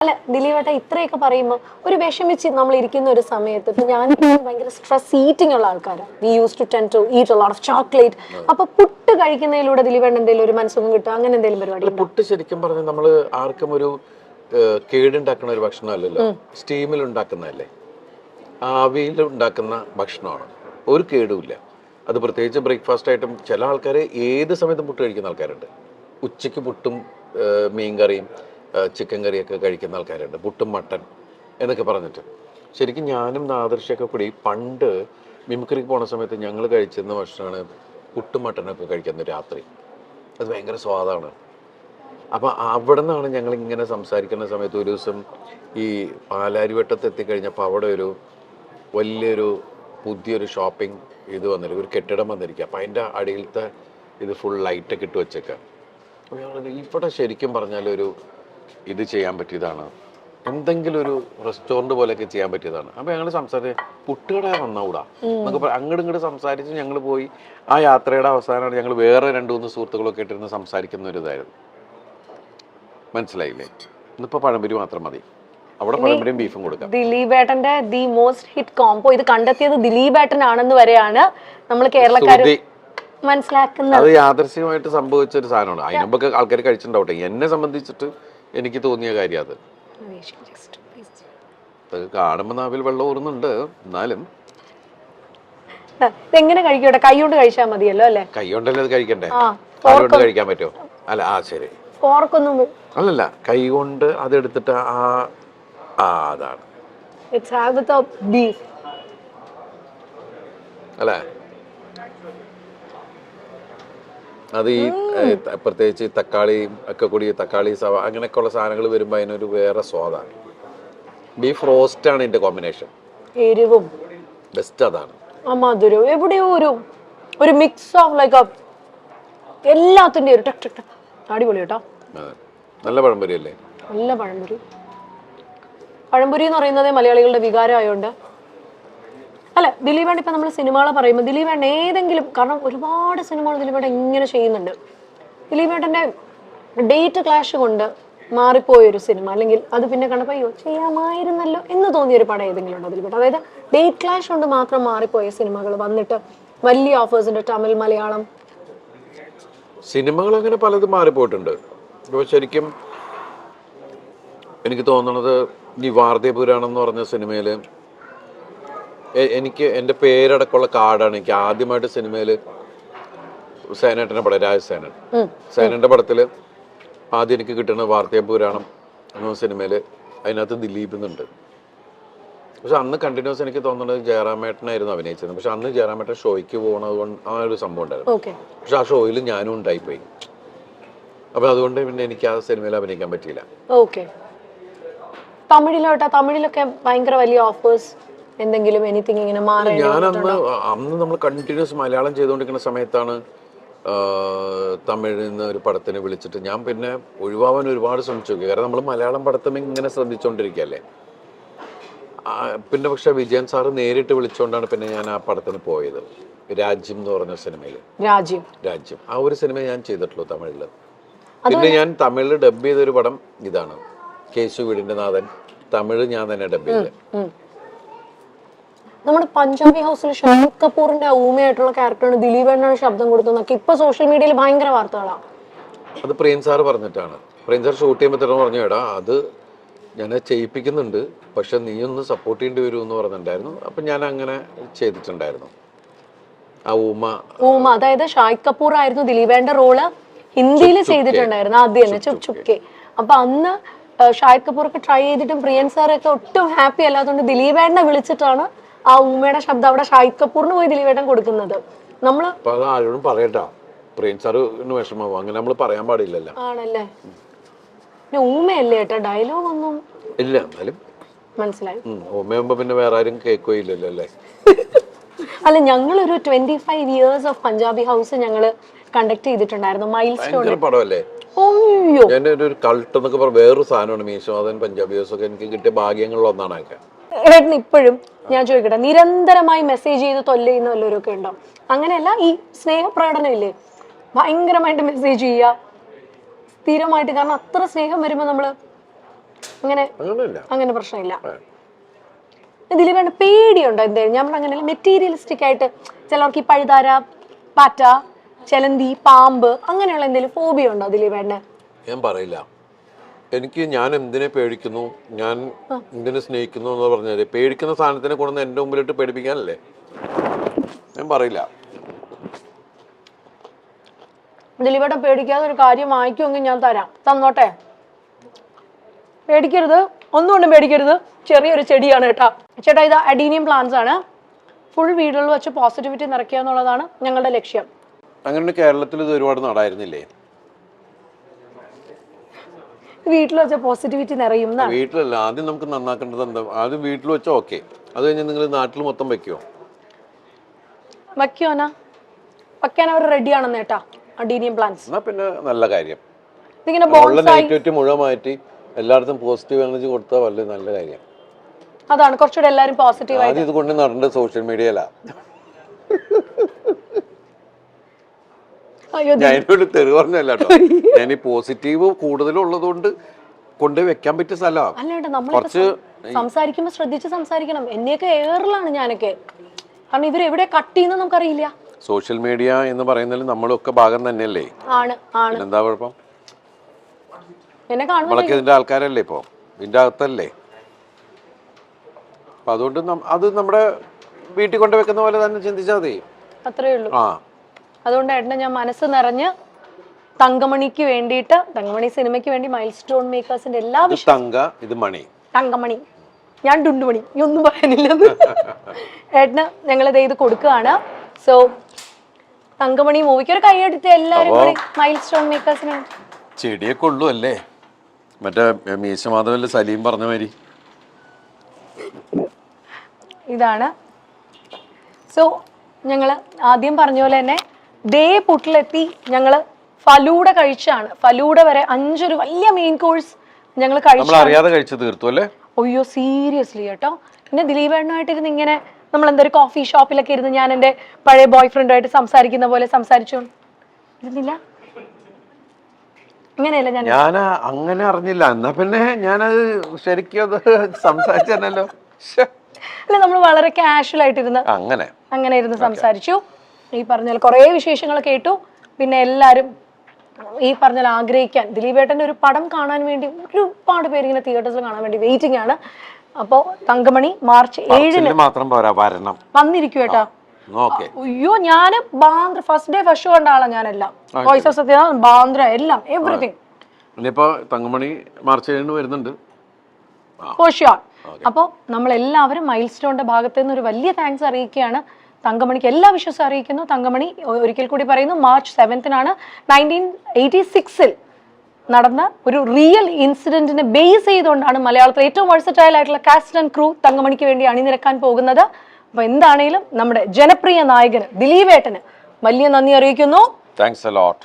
അല്ല ദിലീപേട്ട ഇത്രയൊക്കെ പറയുമ്പോൾ ഒരു വിഷമിച്ച് നമ്മൾ ഇരിക്കുന്ന ഒരു സമയത്ത് ഇപ്പൊ ഞാൻ ഭയങ്കര സ്ട്രെസ് ഈറ്റിംഗ് ഉള്ള ആൾക്കാരാണ്. We use to tend to eat a lot of chocolate. അപ്പൊ പുട്ട് കഴിക്കുന്നതിലൂടെ ദിലീപേട്ട എന്തെങ്കിലും ഒരു മനസ്സുഖം കിട്ടും, അങ്ങനെ എന്തെങ്കിലും പരിപാടി? പുട്ട് ശരിക്കും പറഞ്ഞാൽ നമ്മള് ആർക്കും ഒരു കേടുണ്ടാക്കുന്ന ഒരു ഭക്ഷണമല്ലല്ലോ, സ്റ്റീമിൽ ഉണ്ടാക്കുന്നതല്ലേ, ആവിയിൽ ഉണ്ടാക്കുന്ന ഭക്ഷണമാണ്, ഒരു കേടുമില്ല. അത് പ്രത്യേകിച്ച് ബ്രേക്ക്ഫാസ്റ്റ് ആയിട്ടും ചില ആൾക്കാർ ഏത് സമയത്തും പുട്ട് കഴിക്കുന്ന ആൾക്കാരുണ്ട്. ഉച്ചയ്ക്ക് പുട്ടും മീൻകറിയും ചിക്കൻ കറിയൊക്കെ കഴിക്കുന്ന ആൾക്കാരുണ്ട്, പുട്ടും മട്ടൻ എന്നൊക്കെ പറഞ്ഞിട്ട്. ശരിക്കും ഞാനും ആദർശൊക്കെ കൂടി പണ്ട് മിമിക്രിക്ക് പോണ സമയത്ത് ഞങ്ങൾ കഴിച്ചിരുന്ന ഭക്ഷണമാണ് പുട്ടും മട്ടനൊക്കെ കഴിക്കുന്നത് രാത്രി. അത് ഭയങ്കര സ്വാദാണ്. അപ്പം അവിടെ നിന്നാണ് ഞങ്ങൾ ഇങ്ങനെ സംസാരിക്കുന്ന സമയത്ത് ഒരു ദിവസം ഈ പാലാരിവട്ടത്ത് എത്തിക്കഴിഞ്ഞപ്പോൾ അവിടെ ഒരു വലിയൊരു പുതിയൊരു ഷോപ്പിംഗ് ഇത് വന്നിരിക്കും, ഒരു കെട്ടിടം വന്നിരിക്കുക. അപ്പം അതിൻ്റെ അടിയിലത്തെ ഇത് ഫുൾ ലൈറ്റൊക്കെ ഇട്ട് വെച്ചേക്കുക. അപ്പോൾ ഞങ്ങൾ ഇവിടെ ശരിക്കും പറഞ്ഞാൽ ഒരു ഇത് ചെയ്യാൻ പറ്റിയതാണ്, എന്തെങ്കിലും ഒരു റെസ്റ്റോറൻറ്റ് പോലെയൊക്കെ ചെയ്യാൻ പറ്റിയതാണ്. അപ്പോൾ ഞങ്ങൾ സംസാരിച്ച് പുട്ടുകട വന്നൂടാ എന്നൊക്കെ അങ്ങോട്ട് ഇങ്ങോട്ട് സംസാരിച്ച് ഞങ്ങൾ പോയി. ആ യാത്രയുടെ അവസാനമാണ് ഞങ്ങൾ വേറെ 2-3 സുഹൃത്തുക്കളൊക്കെ ഇട്ടിരുന്ന് സംസാരിക്കുന്ന ഒരു ഇതായിരുന്നു. മനസ്സിലായില്ലേ? ഇന്നിപ്പോൾ പഴംപൊരി മാത്രം മതി, അവിടെ പഴംപൊരിയും ബീഫും കൊടുക്കാം. ദിലീപേട്ടന്റെ ദി മോസ്റ്റ് ഹിറ്റ് കോംബോ ഇത് കണ്ടെത്തിയത് ദിലീപേട്ടനാണെന്ന് വരെയാണ് നമ്മൾ കേരളക്കാർ മനസ്സിലാക്കുന്നത്. അത് യാദൃശ്ചികമായിട്ട് സംഭവിച്ച ഒരു സാധനമാണ്. അതിനുമ്പൊക്കെ ആൾക്കാർ കഴിച്ചിട്ടുണ്ടാവട്ടെ. എന്നെ സംബന്ധിച്ചിട്ട് എനിക്ക് തോന്നിയ കാര്യം അത് കാണുമ്പോൾ നാവിൽ വെള്ളം ഊറുന്നുണ്ട്. എന്നാലും എങ്ങനെ കഴിക്കട്ടെ, കൈ കൊണ്ട് കഴിച്ചാൽ മതിയല്ലോ അല്ലേ? കൈ കൊണ്ടല്ലേ അത് കഴിക്കണ്ടേ, കാലുകൊണ്ട് കഴിക്കാൻ പറ്റുമോ? അല്ല, ശരി, ഫോർക്കൊന്നും അല്ലല്ല, കൈ കൊണ്ട് അതെടുത്തിട്ട് അതാണ് അല്ലേ. അത് ഈ പ്രത്യേകിച്ച് തക്കാളി ഒക്കെ കൂടി, തക്കാളി സവ അങ്ങനെയൊക്കെ ഉള്ള സാധനങ്ങൾ വരുമ്പോൾ അതിനൊരു വേറെ സ്വാദാണ്. ബീഫ് റോസ്റ്റ് ആണ് ഇതിന്റെ കോമ്പിനേഷൻ, എരിവും ബെസ്റ്റ് അതാണ്. മധുരവും എവിടെയോ ഒരു മിക്സ് ഓഫ് ലൈക്ക് എല്ലാത്തിന്റെ ഒരു അടിപൊളി കേട്ടോ. നല്ല പഴംപൊരി അല്ലേ? നല്ല പഴംപൊരി. പഴംപൊരി എന്ന് പറയുന്നത് മലയാളികളുടെ വികാരമായോണ്ട്. അല്ല, ദിലീപേട്ടൻ ഇപ്പൊ നമ്മൾ സിനിമകളെ പറയുമ്പോൾ ദിലീപേട്ടൻ ഏതെങ്കിലും, കാരണം ഒരുപാട് സിനിമകൾ ദിലീപേട്ടൻ ഇങ്ങനെ ചെയ്യുന്നുണ്ട്, ദിലീപേട്ടന്റെ ഡേറ്റ് ക്ലാഷ് കൊണ്ട് മാറിപ്പോയൊരു സിനിമ, അല്ലെങ്കിൽ അത് പിന്നെ കണ്ടപ്പോൾ അയ്യോ ചെയ്യാമായിരുന്നല്ലോ എന്ന് തോന്നിയൊരു പടം ഏതെങ്കിലും ഉണ്ടോ ദിലീപേട്ടൻ? അതായത് ഡേറ്റ് ക്ലാഷ് കൊണ്ട് മാത്രം മാറിപ്പോയ സിനിമകൾ വന്നിട്ട് വലിയ ഓഫേഴ്സിന്റെ തമിഴ് മലയാളം സിനിമകൾ അങ്ങനെ പലതും മാറിപ്പോയിട്ടുണ്ട്. ഇപ്പോൾ ശരിക്കും എനിക്ക് തോന്നുന്നത് ഈ വാർദ്ധപുരാണം എന്ന് പറഞ്ഞ സിനിമയിൽ എനിക്ക് എൻ്റെ പേരടക്കമുള്ള കാർഡാണ് എനിക്ക് ആദ്യമായിട്ട് സിനിമയിൽ സേനേട്ടൻ്റെ പടം, രാജസേനൻ സേനൻ്റെ പടത്തിൽ ആദ്യം എനിക്ക് കിട്ടുന്ന വാർദ്ധപുരാണം എന്ന സിനിമയിൽ. അതിനകത്ത് ദിലീപ് എന്നുണ്ട്. പക്ഷെ അന്ന് കണ്ടിന്യൂസ് എനിക്ക് തോന്നുന്നത് ജയറാമേട്ടനായിരുന്നു അഭിനയിച്ചത്. പക്ഷെ അന്ന് ജയറാമേട്ടൻ ഷോയ്ക്ക് പോകുന്നത് കൊണ്ട് ആ ഒരു സംഭവം ഉണ്ടായിരുന്നു. പക്ഷെ ആ ഷോയിൽ ഞാനും ഉണ്ടായിപ്പോയി. അപ്പൊ അതുകൊണ്ട് പിന്നെ എനിക്ക് ആ സിനിമയിൽ അഭിനയിക്കാൻ പറ്റിയില്ല. തമിഴിലൊക്കെ ഭയങ്കര വലിയ ഓഫേഴ്സ് എന്തെങ്കിലും എനിത്തിങ് ഇങ്ങനെ മാറി? അന്ന് നമ്മൾ കണ്ടിന്യൂസ് മലയാളം ചെയ്തുകൊണ്ടിരിക്കുന്ന സമയത്താണ് തമിഴിൽ നിന്ന് ഒരു പടത്തിന് വിളിച്ചിട്ട് ഞാൻ പിന്നെ ഒഴിവാവാൻ ഒരുപാട് ശ്രമിച്ചു നോക്കി. കാരണം നമ്മൾ മലയാളം പടത്തും ഇങ്ങനെ ശ്രദ്ധിച്ചുകൊണ്ടിരിക്കുകയല്ലേ. പിന്നെ പക്ഷെ വിജയൻ സാറ് നേരിട്ട് വിളിച്ചുകൊണ്ടാണ് പിന്നെ ഞാൻ ആ പടത്തിന് പോയത്. രാജ്യം എന്ന് പറഞ്ഞ സിനിമയിൽ, രാജ്യം ആ ഒരു സിനിമ ഞാൻ ചെയ്തിട്ടുള്ളൂ തമിഴില്. പിന്നെ ഞാൻ തമിഴിൽ ഡബ് ചെയ്തൊരു പടം ഇതാണ്, കേശു വീടിന്റെ നാഥൻ. തമിഴ് ഞാൻ തന്നെ ഡബ് ചെയ്തത്. നമ്മുടെ പഞ്ചാബി ഹൗസിൽ ഷാഹിദ് കപൂറിന്റെ ഊമയായിട്ടുള്ള ക്യാരക്ടറാണ് ദിലീപേട്ടനാണ് ശബ്ദം കൊടുത്തതെന്നൊക്കെ ഇപ്പൊ സോഷ്യൽ മീഡിയയിൽ ഭയങ്കര വാർത്തകളാണ്. അത് പ്രിയൻ സാർ പറഞ്ഞിട്ടാണ്. പ്രിയൻ സാർ ഷൂട്ട് ചെയ്യുമ്പോൾ തന്നെ പറഞ്ഞു, എടാ അത് ഞാൻ ചെയ്യിപ്പിക്കുന്നുണ്ട്, പക്ഷെ നീ ഒന്ന് സപ്പോർട്ട് ചെയ്യേണ്ടി വരും എന്ന് പറഞ്ഞിട്ടുണ്ടായിരുന്നു. അപ്പൊ ഞാൻ അങ്ങനെ ചെയ്തിട്ടുണ്ടായിരുന്നു. ആ ഊമ അതായത് ഷാഹിദ് കപൂർ ആയിരുന്നു ദിലീപേട്ടന്റെ റോള് ഹിന്ദിയിൽ ചെയ്തിട്ടുണ്ടായിരുന്നു ആദ്യം തന്നെ, ചുപ് ചുപ്കെ. അപ്പൊ അന്ന് ഷാഹിദ് കപൂർ ഒക്കെ ട്രൈ ചെയ്തിട്ടും പ്രിയൻ സാറൊക്കെ ഒട്ടും ഹാപ്പി അല്ലാത്തതുകൊണ്ട് ദിലീപേട്ടനെ വിളിച്ചിട്ടാണ് ആ ഊമയുടെ ശബ്ദം അവിടെ ഷാഹിദ് കപൂറിന് പോയി ദിലീപേട്ടൻ കൊടുക്കുന്നത്. നമ്മള് ആരോടും പറയട്ടാ, പ്രിയൻ സാറിന് വിഷമാവും, അങ്ങനെ നമ്മൾ പറയാൻ പാടില്ലല്ലോ. ആണല്ലേ? ഊമയല്ലേ ഏട്ടാ, ഡയലോഗ് ഒന്നും ഇല്ല, എന്നാലും മനസ്സിലായി. ഊമയാകുമ്പോ പിന്നെ വേറെ ആരും കേൾക്കുകയില്ലല്ലോ അല്ലേ? അല്ല, ഞങ്ങളൊരു 25 years ഓഫ് പഞ്ചാബി ഹൗസ് ഞങ്ങള് കണ്ടക്ട് ചെയ്തിട്ടുണ്ടായിരുന്നു. മൈൽ സ്റ്റോൺ പടമല്ലേ? ഞാൻ ഒരു കൾട്ട് എന്നൊക്കെ പറഞ്ഞ വേറൊരു സാധനമാണ് മീശോദൻ പഞ്ചാബി ഹൗസ് ഒക്കെ. എനിക്ക് കിട്ടിയ ഭാഗ്യങ്ങളിൽ ഒന്നാണ് അതൊക്കെ. ഏട്ടൻ ഇപ്പോഴും ഞാൻ ചോദിക്കട്ടെ, നിരന്തരമായി മെസ്സേജ് ചെയ്ത് തൊല്ലുന്ന വല്ലവരൊക്കെ ഉണ്ടോ? അങ്ങനെയല്ല, ഈ സ്നേഹപ്രകടനം ഇല്ലേ, ഭയങ്കരമായിട്ട് മെസ്സേജ് ചെയ്യുക സ്ഥിരമായിട്ട്. കാരണം അത്ര സ്നേഹം വരുമ്പോൾ നമ്മള് അങ്ങനെ അങ്ങനെയില്ല. അങ്ങനെ പ്രശ്നമില്ല. ദിലീപേട്ടന് പേടിയുണ്ടോ എന്തായാലും? ഞാൻ അങ്ങനെ മെറ്റീരിയലിസ്റ്റിക് ആയിട്ട് ചിലർക്ക് ഈ പഴുതാര, പാറ്റ, ചെലന്തി, പാമ്പ് അങ്ങനെയുള്ള എന്തെങ്കിലും ഫോബിയ ഉണ്ടോ ദിലീപേട്ടന്? ഞാൻ പറയില്ല. ഞാൻ എന്തിനെ പേടിക്കുന്നു, ഞാൻ എന്തിനെ സ്നേഹിക്കുന്നു എന്ന് പറഞ്ഞാൽ പേടിക്കുന്ന സാധനത്തിനെ കൊണ്ടുവന്ന് എൻ്റെ മുമ്പിലിട്ട് പേടിപ്പിക്കാനല്ലേ? ഞാൻ പറയില്ല. ദിലീപേട്ടൻ പേടിക്കാതെ ഒരു കാര്യം വാങ്ങിക്കുമെങ്കിൽ ഞാൻ തരാം, തന്നോട്ടെ. പേടിക്കരുത്, ഒന്നുകൊണ്ടും പേടിക്കരുത്. ചെറിയൊരു ചെടിയാണ് കേട്ടോ ചേട്ടാ. ഇത് അഡീനിയം പ്ലാന്റ്സ് ആണ്. ഫുൾ വീടുകളിൽ വെച്ച് പോസിറ്റിവിറ്റി നിറയ്ക്കുക എന്നുള്ളതാണ് ഞങ്ങളുടെ ലക്ഷ്യം. അങ്ങനെ കേരളത്തിൽ ഇത് ഒരുപാട് നടായിരുന്നില്ലേ? വീട്ടിൽ വെച്ച പോസിറ്റിവിറ്റി നിറയും. വീട്ടിലല്ല, ആദ്യം നമുക്ക് നന്നാക്കേണ്ടത് എന്താ? ആദ്യം വീട്ടിൽ വെച്ചാൽ ഓക്കെ, അത് കഴിഞ്ഞ് നിങ്ങൾ നാട്ടിൽ മൊത്തം വെക്കുമോ? വയ്ക്കുവാനാ വയ്ക്കാൻ അവർ റെഡിയാണെന്ന് കേട്ടാ അഡീനിയം പ്ലാന്റ്സ്. എന്നാ പിന്നെ നല്ല കാര്യം. ഇതിങ്ങനെ നെഗറ്റിവിറ്റി മുഴുവൻ മാറ്റി എല്ലായിടത്തും പോസിറ്റീവ് എനർജി കൊടുത്താൽ വളരെ നല്ല കാര്യം. അതാണ് കുറച്ചുകൂടെ എല്ലാവരും പോസിറ്റീവ് ആയിട്ട്. ഇത് കൊണ്ട് നടേണ്ടത് സോഷ്യൽ മീഡിയയിലാ. ഞാൻ എന്നോട് തെറി പറഞ്ഞല്ല കേട്ടോ. ഞാൻ ഈ പോസിറ്റീവ് കൂടുതലുള്ളതുകൊണ്ട് കൊണ്ട് വെക്കാൻ പറ്റിയ സ്ഥലമാണ്. അല്ലാണ്ട് നമ്മൾ സംസാരിക്കുമ്പോൾ ശ്രദ്ധിച്ച് സംസാരിക്കണം. എന്നെയൊക്കെ ഏറിലാണ് ഞാനൊക്കെ, കാരണം ഇവരെവിടെ കട്ട് ചെയ്യുന്ന നമുക്കറിയില്ല. സോഷ്യൽ മീഡിയ എന്ന് പറയുന്നതിൽ നമ്മളൊക്കെ ഭാഗം തന്നെയല്ലേ? ആണ് ആണ്. എന്താ കുഴപ്പം? എന്നെ കാണുമ്പോൾ നമ്മളൊക്കെ ഇതിന്റെ ആൾക്കാരല്ലേ? ഇപ്പൊ ഇതിന്റെ അകത്തല്ലേ? അപ്പൊ അതുകൊണ്ട് അത് നമ്മുടെ വീട്ടിൽ കൊണ്ട് വെക്കുന്ന പോലെ തന്നെ ചിന്തിച്ചാൽ മതി. അത്രേ ഉള്ളൂ. അതുകൊണ്ട് ഏട്ടനെ ഞാൻ മനസ്സ് നിറഞ്ഞ് തങ്കമണിക്ക് വേണ്ടിയിട്ട്, തങ്കമണി സിനിമയ്ക്ക് വേണ്ടി മൈൽ സ്റ്റോൺ മേക്കേഴ്സിന്റെ എല്ലാ തങ്കമണി, ഞാൻ ഡുണ്ടുമണി, ഈ ഒന്നും പറയാനില്ലെന്ന് ഏട്ടന് ഞങ്ങളിത് ഇത് കൊടുക്കുകയാണ്. സോ തങ്കമണി മൂവിക്ക് ഒരു കൈയെടുത്ത് എല്ലാവരും കൂടി മൈൽ സ്റ്റോൺ മേക്കേഴ്സിന്. ചെടിയൊക്കെ ഉള്ളൂ അല്ലേ? മറ്റേ മീശ മാധവല്ല സലീം പറഞ്ഞ മാതിരി ഇതാണ്. സോ ഞങ്ങൾ ആദ്യം പറഞ്ഞ പോലെ തന്നെ ദേ പുട്ടിലെത്തി. ഞങ്ങൾ ഫലൂഡ കഴിച്ചാണ്. ഫലൂഡ വരെ 5 ഒരു വലിയ മെയിൻ കോഴ്സ് ഞങ്ങൾ കഴിച്ചു തീർത്തു അല്ലേ? അയ്യോ സീരിയസ്ലി കേട്ടോ. പിന്നെ ദിലീപേട്ടനായിട്ടിരുന്ന് ഇങ്ങനെ നമ്മൾ എന്തൊരു കോഫി ഷോപ്പിലൊക്കെ ഇരുന്ന് ഞാൻ എൻ്റെ പഴയ ബോയ് ഫ്രണ്ടുമായിട്ട് സംസാരിക്കുന്ന പോലെ സംസാരിച്ചോണ്ടിരുന്നില്ല. അങ്ങനെയല്ല ഞാൻ അങ്ങനെ അറിഞ്ഞില്ല. എന്നാ പിന്നെ ഞാനത് ശരിക്കും സംസാരിച്ചല്ലോ. അല്ല, നമ്മൾ വളരെ കാഷ്വൽ ആയിട്ടിരുന്ന് അങ്ങനെ ഇരുന്ന് സംസാരിച്ചു. ഈ പറഞ്ഞ കുറെ വിശേഷങ്ങൾ കേട്ടു. പിന്നെ എല്ലാരും ഈ പറഞ്ഞ ആഗ്രഹിക്കാൻ ദിലീപേട്ടന്റെ ഒരു പടം കാണാൻ വേണ്ടി ഒരുപാട് പേര് ഇങ്ങനെ തിയേറ്റേഴ്സിൽ കാണാൻ വേണ്ടി വെയിറ്റിംഗ് ആണ്. അപ്പോ തങ്കമണി മാർച്ച് 7 വന്നിരിക്കും കേട്ടോ. അയ്യോ ഞാന് ഫസ്റ്റ് ഡേ ഫസ്റ്റ് ഷോ കണ്ട ആളാ ഞാനെല്ലാം. വോയിസ് ഓഫ് സത്യ, ബാന്ദ്ര, എല്ലാം എവറിത്തിങ്. തങ്കമണി മാർച്ച് 7 വരുന്നുണ്ട്. അപ്പോൾ നമ്മളെല്ലാവരും മൈൽ സ്റ്റോണിന്റെ ഭാഗത്ത് നിന്ന് ഒരു വലിയ താങ്ക്സ് അറിയിക്കുകയാണ്. തങ്കമണിക്ക് എല്ലാ വിശ്വാസം അറിയിക്കുന്നു. തങ്കമണി ഒരിക്കൽ കൂടി പറയുന്നു, മാർച്ച് 7 1986 നടന്ന ഒരു റിയൽ ഇൻസിഡന്റിനെ ബേസ് ചെയ്തുകൊണ്ടാണ് മലയാളത്തിൽ ഏറ്റവും വെഴ്സറ്റൈൽ ആയിട്ടുള്ള കാസ്റ്റ് ആൻഡ് ക്രൂ തങ്കമണിക്ക് വേണ്ടി അണിനിരക്കാൻ പോകുന്നത്. അപ്പൊ എന്താണേലും നമ്മുടെ ജനപ്രിയ നായകന് ദിലീപേട്ടന് വലിയ നന്ദി അറിയിക്കുന്നു. Thanks a lot.